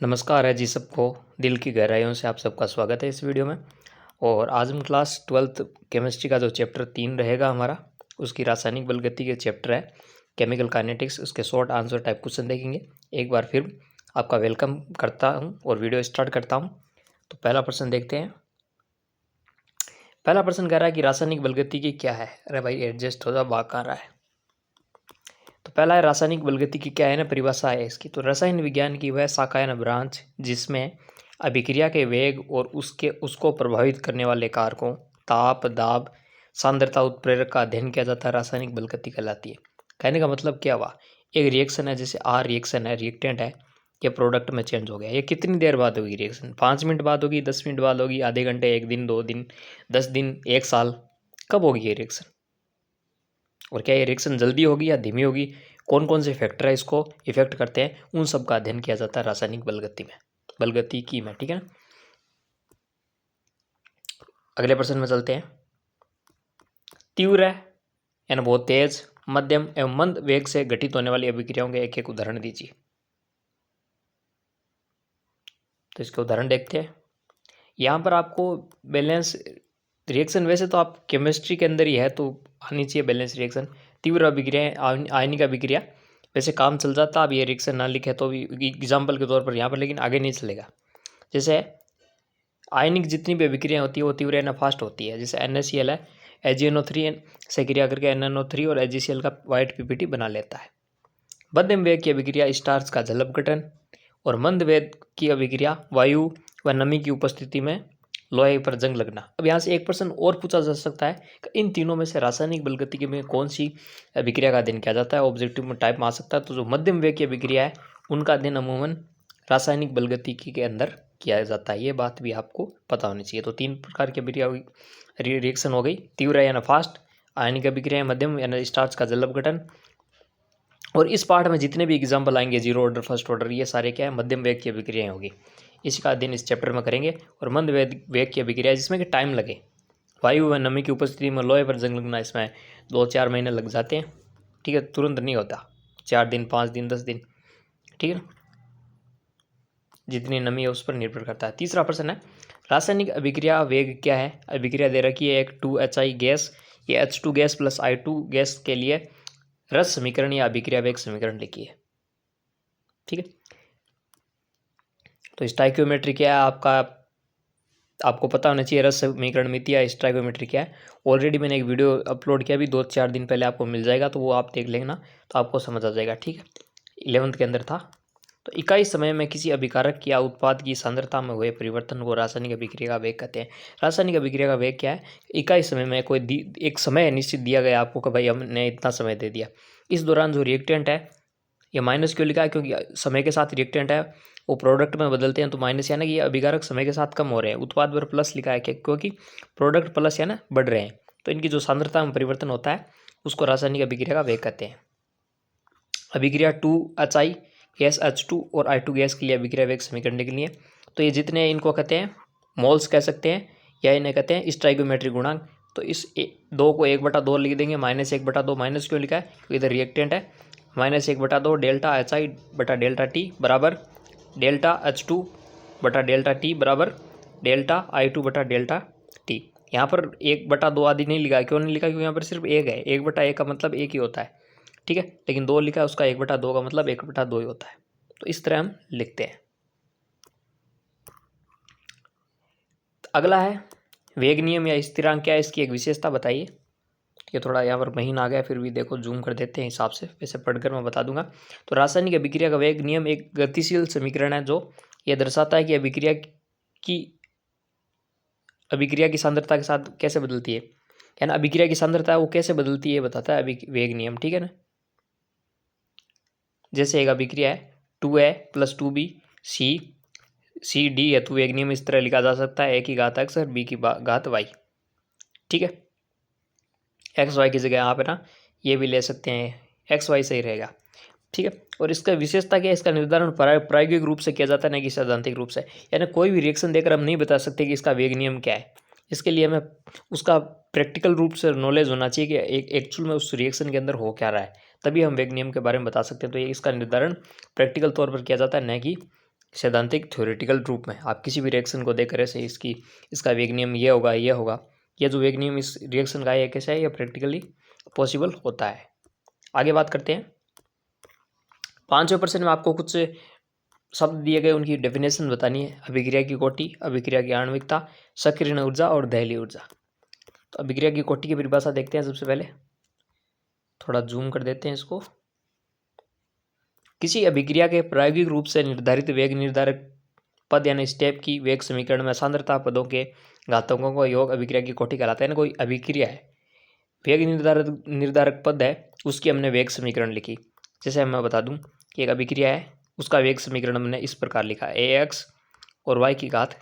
नमस्कार है जी सबको। दिल की गहराइयों से आप सबका स्वागत है इस वीडियो में। और आज हम क्लास 12th केमिस्ट्री का जो चैप्टर 3 रहेगा हमारा, उसकी रासायनिक बलगति के चैप्टर है केमिकल काइनेटिक्स, उसके शॉर्ट आंसर टाइप क्वेश्चन देखेंगे। एक बार फिर आपका वेलकम करता हूं और वीडियो स्टार्ट करता हूं। तो पहला प्रश्न देखते हैं। पहला प्रश्न कह रहा है कि रासायनिक बलगति की क्या है। अरे भाई एडजस्ट हो जा, बाक आ रहा है। तो पहला है रासायनिक बलगति की क्या है ना, परिभाषा है इसकी। तो रसायन विज्ञान की वह शाखा है ना, ब्रांच, जिसमें अभिक्रिया के वेग और उसको प्रभावित करने वाले कारकों ताप, दाब, सांद्रता, उत्प्रेरक का अध्ययन किया जाता है, रासायनिक बलगति कहलाती है। कहने का मतलब क्या हुआ, एक रिएक्शन है, जैसे आर रिएक्शन है, रिएक्टेंट है, ये प्रोडक्ट में चेंज हो गया। ये कितनी देर बाद होगी रिएक्शन? 5 मिनट बाद होगी, 10 मिनट बाद होगी, आधे घंटे, 1 दिन, 2 दिन, 10 दिन, 1 साल? कब होगी ये रिएक्शन? और क्या ये रिएक्शन जल्दी होगी या धीमी होगी? कौन कौन से फैक्टर है इसको इफेक्ट करते हैं, उन सब का अध्ययन किया जाता है रासायनिक बलगति में, बलगति की में। ठीक है ना। अगले प्रश्न में चलते हैं। तीव्र यानी बहुत तेज, मध्यम एवं मंद वेग से घटित होने वाली अभिक्रियाओं के एक एक उदाहरण दीजिए। तो इसके उदाहरण देखते हैं। यहाँ पर आपको बैलेंस रिएक्शन, वैसे तो आप केमिस्ट्री के अंदर ही है तो आनी चाहिए बैलेंस रिएक्शन। तीव्र अभिक्रिया, आयनिक अभिक्रिया, वैसे काम चल जाता, अब ये रिएक्शन ना लिखे तो भी एग्जाम्पल के तौर पर यहाँ पर, लेकिन आगे नहीं चलेगा। जैसे आयनिक जितनी भी अभिक्रिया होती है वो तीव्र या फास्ट होती है। जैसे NaCl है, AgNO3 से क्रिया करके NnO3 और AgCl का वाइट PPT बना लेता है। मध्यम वेग की अभिक्रिया स्टार्च का जल अपघटन, और मंद वेग की अभिक्रिया वायु व नमी की उपस्थिति में लोहे पर जंग लगना। अब यहाँ से एक प्रश्न और पूछा जा सकता है कि इन तीनों में से रासायनिक बलगति में कौन सी अभिक्रिया का अध्ययन किया जाता है। ऑब्जेक्टिव में टाइप में आ सकता है। तो जो मध्यम वेग की अभिक्रिया है उनका अध्ययन अमूमन रासायनिक बलगतिकी के अंदर किया जाता है। ये बात भी आपको पता होनी चाहिए। तो 3 प्रकार की अभिक्रिया रिएक्शन हो गई, तीव्र यानी फास्ट, आयनिक अभिक्रिया मध्यम यानी स्टार्च का जल अपघटन। और इस पार्ट में जितने भी एग्जाम्पल आएंगे, जीरो ऑर्डर, फर्स्ट ऑर्डर, ये सारे क्या है, मध्यम वेग की अभिक्रियाएं होगी। इसका अध्ययन इस चैप्टर में करेंगे। और मंद वेग की अभिक्रिया जिसमें कि टाइम लगे, वायु व नमी की उपस्थिति में लोहे पर जंग लगना, इसमें 2-4 महीने लग जाते हैं। ठीक है, तुरंत नहीं होता, 4 दिन, 5 दिन, 10 दिन। ठीक है, जितनी नमी है उस पर निर्भर करता है। तीसरा प्रश्न है, रासायनिक अभिक्रिया वेग क्या है। अभिक्रिया दे रखी है एक 2HI गैस, ये H2 gas plus I2 gas के लिए रस समीकरण या अभिक्रिया वेग समीकरण लिखिए। ठीक है, तो स्टाइकियोमेट्री क्या है आपको पता होना चाहिए। रस समीकरण मिति या स्टाइकियोमेट्री क्या है। ऑलरेडी मैंने एक वीडियो अपलोड किया भी 2-4 दिन पहले, आपको मिल जाएगा, तो वो आप देख लेना तो आपको समझ आ जाएगा। ठीक है, 11th के अंदर था। तो इकाई समय में किसी अभिकारक या उत्पाद की सांद्रता में हुए परिवर्तन को रासायनिक अभिक्रिया का वेग कहते हैं। रासायनिक अभिक्रिया का वेग क्या है, इकाई समय में कोई एक समय निश्चित दिया गया आपको कि भाई हमने इतना समय दे दिया, इस दौरान जो रिएक्टेंट है, ये माइनस क्यों लिखा है, क्योंकि समय के साथ रिएक्टेंट है वो प्रोडक्ट में बदलते हैं, तो माइनस यानी कि ये अभिकारक समय के साथ कम हो रहे हैं। उत्पाद पर प्लस लिखा है क्योंकि प्रोडक्ट प्लस यानी बढ़ रहे हैं, तो इनकी जो सांद्रता में परिवर्तन होता है उसको रासायनिक अभिक्रिया का वेग कहते हैं। अभिक्रिया 2HI गैस H2 और I2 गैस के लिए अभिक्रिया वेग समीकरण के लिए, तो ये जितने हैं इनको कहते हैं मोल्स कह सकते हैं, या इन्हें कहते हैं स्टाइकोमेट्रिक गुणांक। तो इस 2 को 1/2 लिख देंगे, -1/2। माइनस क्यों लिखा है, क्योंकि इधर रिएक्टेंट है। -1/2 डेल्टा HI बटा डेल्टा T बराबर डेल्टा H2 बटा डेल्टा T बराबर डेल्टा I2 बटा डेल्टा T। यहाँ पर 1/2 आदि नहीं लिखा, क्यों नहीं लिखा, क्योंकि यहाँ पर सिर्फ एक है। 1/1 का मतलब एक ही होता है। ठीक है, लेकिन 2 लिखा है, उसका 1/2 का मतलब 1/2 ही होता है। तो इस तरह हम लिखते हैं। अगला है वेग नियम या स्थिरांक क्या है, इसकी एक विशेषता बताइए। ये थोड़ा यहाँ पर महीन आ गया, फिर भी देखो जूम कर देते हैं हिसाब से, वैसे पढ़कर मैं बता दूंगा। तो रासायनिक अभिक्रिया का वेग नियम एक गतिशील समीकरण है जो यह दर्शाता है कि अभिक्रिया की सांद्रता के साथ कैसे बदलती है, यानी अभिक्रिया की सांद्रता वो कैसे बदलती है बताता है वेग नियम। ठीक है ना। जैसे एक अभिक्रिया है 2A + 2B C D है, तो वेग नियम इस तरह लिखा जा सकता है, A की घात x और B की घात y। ठीक है, एक्स वाई की जगह यहाँ पे ना ये भी ले सकते हैं, XY सही रहेगा। ठीक है, और इसका विशेषता क्या है, इसका निर्धारण प्रायोगिक रूप से किया जाता है, ना कि सैद्धांतिक रूप से। यानी कोई भी रिएक्शन देकर हम नहीं बता सकते कि इसका वेग नियम क्या है। इसके लिए हमें उसका प्रैक्टिकल रूप से नॉलेज होना चाहिए कि एक एक्चुअल में उस रिएक्शन के अंदर हो क्या रहा है, तभी हम वेग नियम के बारे में बता सकते हैं। तो ये इसका निर्धारण प्रैक्टिकल तौर पर किया जाता है, न कि सैद्धांतिक थ्योरेटिकल रूप में आप किसी भी रिएक्शन को देख रहे से इसका वेग नियम ये होगा, ये होगा, ये जो वेग नियम इस रिएक्शन का है, ये कैसा है, ये प्रैक्टिकली पॉसिबल होता है। आगे बात करते हैं। 5वें प्रश्न में आपको कुछ शब्द दिए गए, उनकी डेफिनेशन बतानी है। अभिक्रिया की कोटि, अभिक्रिया की आणविकता, सक्रियण ऊर्जा और दहलीय ऊर्जा। तो अभिक्रिया की कोटि की परिभाषा देखते हैं। सबसे पहले थोड़ा जूम कर देते हैं इसको। किसी अभिक्रिया के प्रायोगिक रूप से निर्धारित वेग निर्धारक पद यानी स्टेप की वेग समीकरण में सांद्रता पदों के घातांकों का योग अभिक्रिया की कोटि कहलाता है। कोई अभिक्रिया है, वेग निर्धारक पद है, उसकी हमने वेग समीकरण लिखी। जैसे मैं बता दूं कि एक अभिक्रिया है, उसका वेग समीकरण हमने इस प्रकार लिखा, ax और y की घात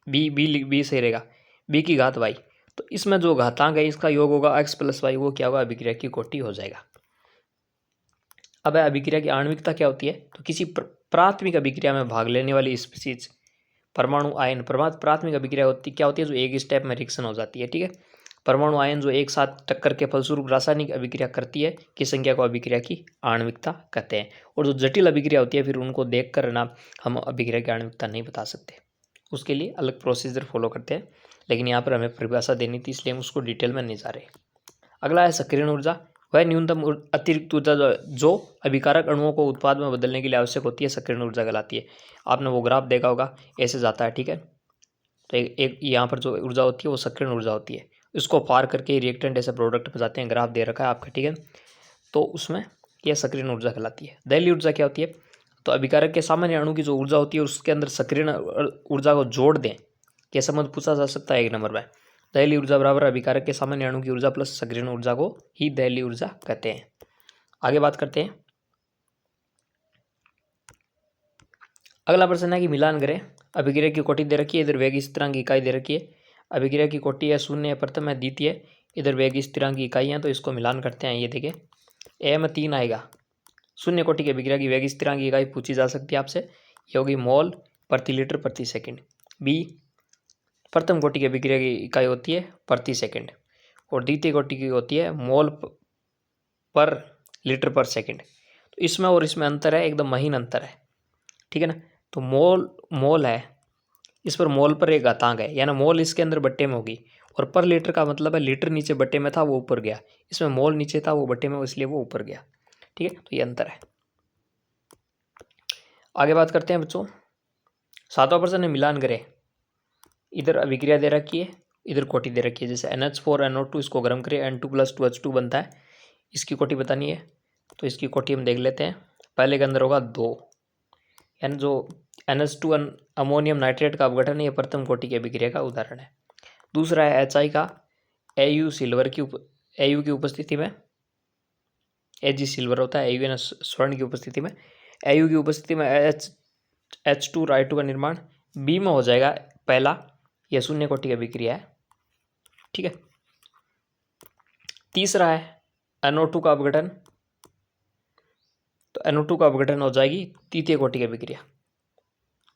b सही रहेगा, b की घात y। तो इसमें जो घातांक है इसका योग होगा x + y, वो क्या होगा, अभिक्रिया की कोटि हो जाएगा। अब अभिक्रिया की आणविकता क्या होती है? तो किसी प्राथमिक अभिक्रिया में भाग लेने वाली स्पीशीज परमाणु आयन, प्राथमिक अभिक्रिया होती क्या होती है, जो एक स्टेप में रिएक्शन हो जाती है। ठीक है, परमाणु आयन जो एक साथ टक्कर के फलस्वरूप रासायनिक अभिक्रिया करती है की संख्या को अभिक्रिया की आणविकता कहते हैं। और जो जटिल अभिक्रिया होती है फिर उनको देख कर ना हम अभिक्रिया की आणविकता नहीं बता सकते, उसके लिए अलग प्रोसीजर फॉलो करते हैं। लेकिन यहाँ पर हमें परिभाषा देनी थी, इसलिए हम उसको डिटेल में नहीं जा रहे। अगला है सक्रियण ऊर्जा। वह न्यूनतम अतिरिक्त ऊर्जा जो अभिकारक अणुओं को उत्पाद में बदलने के लिए आवश्यक होती है, सक्रियण ऊर्जा कहलाती है। आपने वो ग्राफ देखा होगा, ऐसे जाता है। ठीक है, तो एक यहाँ पर जो ऊर्जा होती है वो सक्रियण ऊर्जा होती है। इसको पार करके रिएक्टेंट ऐसे प्रोडक्ट में जाते हैं, ग्राफ दे रखा है आपका। ठीक है, तो उसमें यह सक्रियण ऊर्जा कहलाती है। दहलीय ऊर्जा क्या होती है? तो अभिकारक के सामान्य अणु की जो ऊर्जा होती है उसके अंदर सक्रियण ऊर्जा को जोड़ दें, यह संबंध पूछा जा सकता है 1 नंबर में। दहलीय ऊर्जा बराबर अभिकारक के सामान्य अणु की ऊर्जा प्लस सक्रियण ऊर्जा को ही दहलीय ऊर्जा कहते हैं। आगे बात करते हैं। अगला प्रश्न है कि मिलान करें। अभिक्रिया की कोटि दे रखी है, इधर वेग स्थिरांक की इकाई दे रखी है। अभिक्रिया की कोटि है 0 है, प्रथम है, द्वितीय, इधर वेग स्थिरांक की इकाई है। तो इसको मिलान करते हैं। ये देखिए, ए में 3 आएगा। 0 कोटि की अभिक्रिया की वेग स्थिरांक की इकाई पूछी जा सकती है आपसे, ये होगी मोल प्रति लीटर प्रति सेकंड। बी प्रथम कोटि की अभिक्रिया की इकाई होती है प्रति सेकंड, और द्वितीय कोटि की होती है मोल पर लीटर पर सेकंड। तो इसमें और इसमें अंतर है, एकदम महीन अंतर है। ठीक है ना, तो मोल है, इस पर मोल पर एक घातांक है, यानी मोल इसके अंदर बट्टे में होगी, और पर लीटर का मतलब है लीटर नीचे बट्टे में था वो ऊपर गया, इसमें मोल नीचे था वो बट्टे में, इसलिए वो ऊपर गया। ठीक है, तो ये अंतर है। आगे बात करते हैं बच्चों। 7वां प्रश्न है मिलान करें। इधर अभिक्रिया दे रखी है, इधर कोटि दे रखी है। जैसे NH4NO2 इसको गर्म करें, N2 + 2H2 बनता है, इसकी कोटि बतानी है। तो इसकी कोटि हम देख लेते हैं। पहले के अंदर होगा 2, यानी जो NH2 अमोनियम नाइट्रेट का अपघटन है, ये प्रथम कोटि की अभिक्रिया का उदाहरण है। दूसरा है HI का Au की उपस्थिति में, Ag सिल्वर होता है, Au स्वर्ण की उपस्थिति में, Au की उपस्थिति में H2 राइटू का निर्माण। बी में हो जाएगा पहला, यह 0 कोटि की अभिक्रिया है। ठीक है, तीसरा है NO2 का अपघटन, तो NO2 का अपघटन हो जाएगी तृतीय कोटि की अभिक्रिया।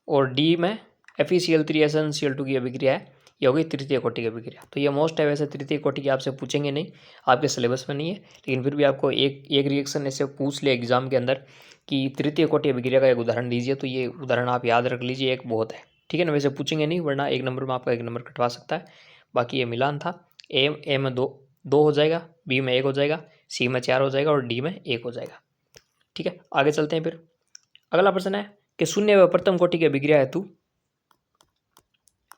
और डी में FeCl3SnCl2 की अभिक्रिया है, ये होगी तृतीय कोटि की अभिक्रिया। तो ये मोस्ट है, वैसे तृतीय कोटि की आपसे पूछेंगे नहीं, आपके सिलेबस में नहीं है, लेकिन फिर भी आपको एक रिएक्शन ऐसे पूछ ले एग्जाम के अंदर कि तृतीय कोटि अभिक्रिया का एक उदाहरण दीजिए, तो ये उदाहरण आप याद रख लीजिए, एक बहुत है। ठीक है ना, वैसे पूछेंगे नहीं, वरना 1 नंबर में आपका 1 नंबर कटवा सकता है। बाकी ये मिलान था। ए में 2 हो जाएगा, बी में 1 हो जाएगा, सी में 4 हो जाएगा, और डी में 1 हो जाएगा। ठीक है, आगे चलते हैं। फिर अगला प्रश्न है कि 0 व प्रथम कोटि की अभिक्रिया हेतु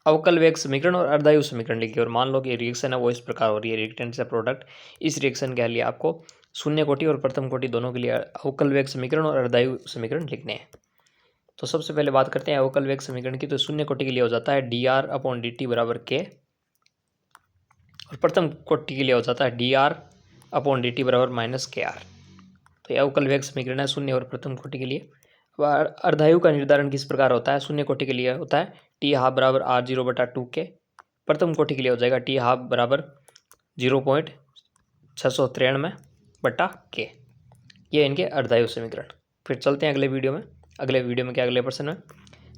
अवकल वेग समीकरण और अर्धायु समीकरण लिखिए। और मान लो कि रिएक्शन है वो इस प्रकार हो रही है, रिएक्टेंट से प्रोडक्ट। इस रिएक्शन के लिए आपको 0 कोटि और प्रथम कोटि दोनों के लिए अवकल वेग समीकरण और अर्धायु समीकरण लिखने हैं। तो सबसे पहले बात करते हैं अवकल वेग समीकरण की। तो 0 कोटि के लिए हो जाता है dr/dt बराबर k, और प्रथम कोटि के लिए हो जाता है dr/dt बराबर -kr। तो यह अवकल वेग समीकरण है 0 और प्रथम कोटि के लिए। अर्धायु का निर्धारण किस प्रकार होता है? 0 कोटि के लिए होता है T12 बराबर R0/2k, प्रथम कोटि के लिए हो जाएगा T12 बराबर 0.693/k। ये इनके अर्धायु समीकरण। फिर चलते हैं अगले वीडियो में। क्या अगले प्रश्न में,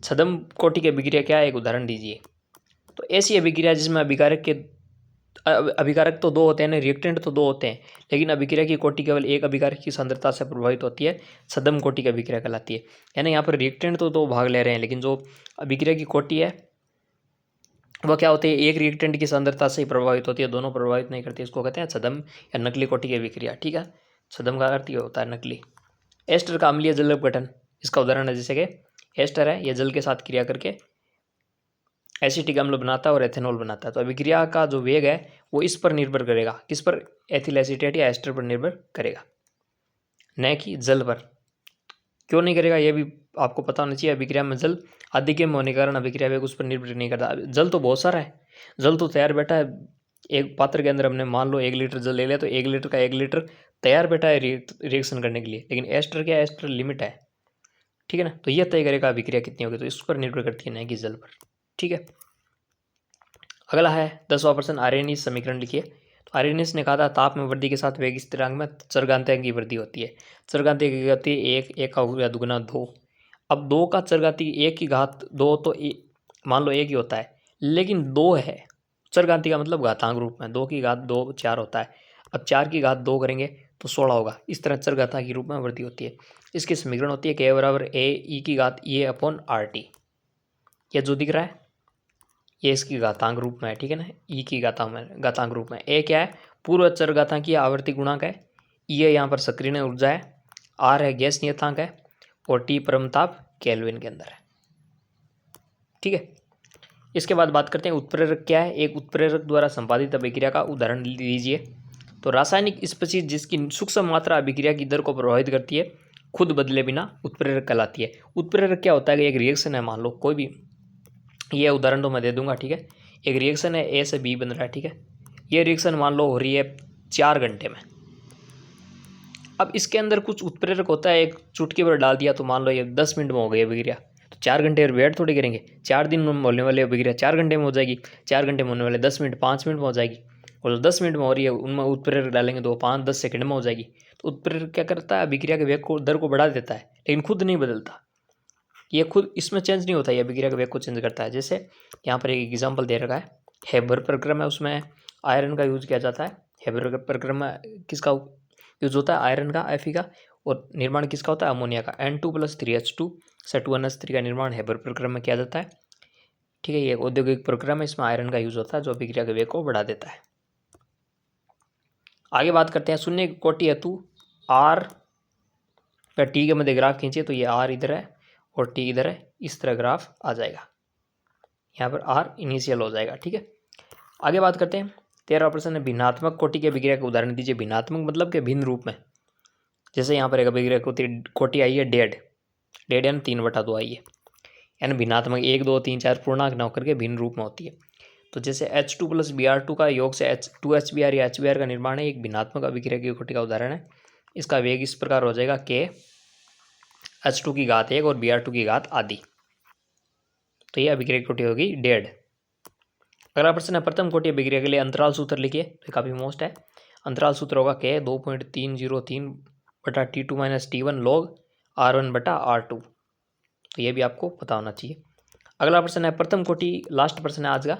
छद्म कोटि की अभिक्रिया क्या है, एक उदाहरण दीजिए। तो ऐसी अभिक्रिया जिसमें अभिकारक के अभिकारक तो दो होते हैं ना, रिएक्टेंट तो दो होते हैं, लेकिन अभिक्रिया की कोटि केवल एक अभिकारक की सांद्रता से प्रभावित होती है, सदम कोटि की अभिक्रिया कहलाती है। यानी यहाँ पर रिएक्टेंट तो दो भाग ले रहे हैं, लेकिन जो अभिक्रिया की कोटि है वह क्या होती है, एक रिएक्टेंट की सांद्रता से ही प्रभावित होती है, दोनों प्रभावित नहीं करती। इसको कहते हैं सदम या नकली कोटि की अभिक्रिया। ठीक है, सदम का अर्थ ये होता है नकली। एस्टर का अम्लीय जल अपघटन, इसका उदाहरण है जैसे कि एस्टर है, यह जल के साथ क्रिया करके एसिटिक अम्ल बनाता है और एथेनॉल बनाता है। तो अभिक्रिया का जो वेग है वो इस पर निर्भर करेगा, किस पर, एथिल एसीटेट या एस्टर पर निर्भर करेगा, न कि जल पर। क्यों नहीं करेगा ये भी आपको पता होना चाहिए। अभिक्रिया में जल अधिक में होने के कारण अभिक्रिया वेग उस पर निर्भर नहीं करता। जल तो बहुत सारा है, जल तो तैयार बैठा है। एक पात्र के अंदर हमने मान लो 1 लीटर जल ले लिया, तो 1 लीटर का 1 लीटर तैयार बैठा है रिएक्शन करने के लिए। लेकिन एस्टर क्या, एस्टर लिमिट है, ठीक है ना। तो यह तय करेगा अभिक्रिया कितनी होगी, तो इस पर निर्भर करती है, न कि जल पर। ठीक है, अगला है 10वां प्रश्न, आर्यनीस समीकरण लिखिए। तो आर्यनीस ने कहा था ताप में वृद्धि के साथ वेग स्थिरांक में चरघातांक की वृद्धि होती है। चरघातांक की होती है 1, 1 का हो गया दुगुना 2। अब 2 का चरघाती 1 की घात 2, तो मान लो 1 ही होता है, लेकिन 2 है, चरघाती का मतलब घातांक रूप में, 2 की घात 2 4 होता है। अब 4 की घात 2 करेंगे तो 16 होगा। इस तरह चरघातांक के रूप में वृद्धि होती है। इसकी समीकरण होती है k बराबर a e की घात e अपॉन RT। यह जो दिख रहा है ये इसकी घातांक रूप में है, ठीक है ना, ई की घातांक रूप में। ए क्या है, पूर्व चरघातांकीय आवर्ती गुणांक है, ई है यहाँ पर सक्रिय ऊर्जा है, आर है गैस नियतांक है, और टी परमताप केल्विन के अंदर है। ठीक है, इसके बाद बात करते हैं उत्प्रेरक क्या है। एक उत्प्रेरक द्वारा संपादित अभिक्रिया का उदाहरण लीजिए। तो रासायनिक स्पीशीज जिसकी सूक्ष्म मात्रा अभिक्रिया की दर को प्रभावित करती है, खुद बदले बिना उत्प्रेरक कहलाती है। उत्प्रेरक क्या होता है कि एक रिएक्शन है, मान लो कोई भी, ये उदाहरण तो मैं दे दूंगा। ठीक है, एक रिएक्शन है, ए से बी बन रहा है। ठीक है, ये रिएक्शन मान लो हो रही है 4 घंटे में। अब इसके अंदर कुछ उत्प्रेरक होता है, एक चुटकी पर डाल दिया तो मान लो ये 10 मिनट में हो गई अभिक्रिया। तो 4 घंटे वेट थोड़ी करेंगे, 4 दिन में होने वाली अभिक्रिया 4 घंटे में हो जाएगी। 4 घंटे में होने वाले 10 मिनट 5 मिनट में हो जाएगी, और जो 10 मिनट में हो रही है उनमें उत्प्रेरक डालेंगे तो 5-10 सेकंड में हो जाएगी। तो उत्प्रेरक क्या करता है, अभिक्रिया के वेग को, दर को बढ़ा देता है, लेकिन खुद नहीं बदलता। ये खुद इसमें चेंज नहीं होता, ये अभिक्रिया के वेग को चेंज करता है। जैसे यहाँ पर एक एग्जांपल दे रखा है, हेबर प्रक्रम है, उसमें आयरन का यूज किया जाता है। हेबर प्रक्रम में किसका यूज होता है, आयरन का, Fe का, और निर्माण किसका होता है, अमोनिया का। N2+3H2 से 2NH3 का निर्माण हेबर प्रक्रम में किया जाता है। ठीक है, ये औद्योगिक प्रक्रम है, इसमें आयरन का यूज होता है जो अभिक्रिया के वेग को बढ़ा देता है। आगे बात करते हैं शून्य कोटि हेतु R या T के मध्य ग्राफ खींचे, तो ये R इधर है और T इधर है, इस तरह ग्राफ आ जाएगा। यहाँ पर R इनिशियल हो जाएगा। ठीक है, आगे बात करते हैं 13वां प्रश्न है, भिन्नात्मक कोटि की अभिक्रिया का उदाहरण दीजिए। भिन्नात्मक मतलब के भिन्न रूप में। जैसे यहाँ पर एक अभिक्रिया कोटि आई है डेड यानी 3/2 आई है, यानी भिन्नात्मक 1 2 3 4 पूर्णांक न होकर के भिन्न रूप में होती है। तो जैसे H2+Br2 का योग से H2HBr या HBr का निर्माण है, एक भिन्नात्मक अभिक्रिया की कोटि का उदाहरण है। इसका वेग इस प्रकार हो जाएगा k H2 की घात 1 और Br2 की घात आदि। तो ये अभिक्रिया की कोटि होगी डेड। अगला प्रश्न है, प्रथम कोटि अभिक्रिया के लिए अंतराल सूत्र लिखिए। तो काफ़ी मोस्ट है। अंतराल सूत्र होगा k 2.303/T2-T1 log R1/R2। तो ये भी आपको पता होना चाहिए। अगला प्रश्न है, प्रथम कोटि, लास्ट प्रश्न है आज का।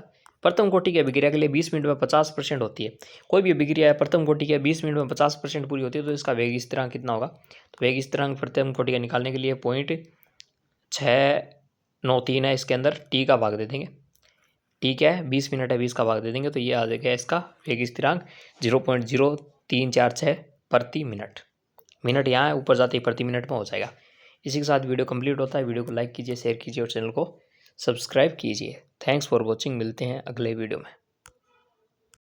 प्रथम कोटि की अभिक्रिया के लिए 20 मिनट में 50% होती है। कोई भी अभिक्रिया है प्रथम कोटि के 20 मिनट में 50% पूरी होती है, तो इसका वेग स्थिरांक कितना होगा। तो वेग स्थिरांक प्रथम कोटि का निकालने के लिए 0.693 है, इसके अंदर टी का भाग दे देंगे। टी क्या है, 20 मिनट है, 20 का भाग दे देंगे, तो ये आ जाएगा इसका वेग स्थिरांक 0.0346 प्रति मिनट। मिनट यहाँ है, ऊपर जाते ही प्रति मिनट में हो जाएगा। इसी के साथ वीडियो कंप्लीट होता है। वीडियो को लाइक कीजिए, शेयर कीजिए और चैनल को सब्सक्राइब कीजिए। Thanks for watching. मिलते हैं अगले वीडियो में।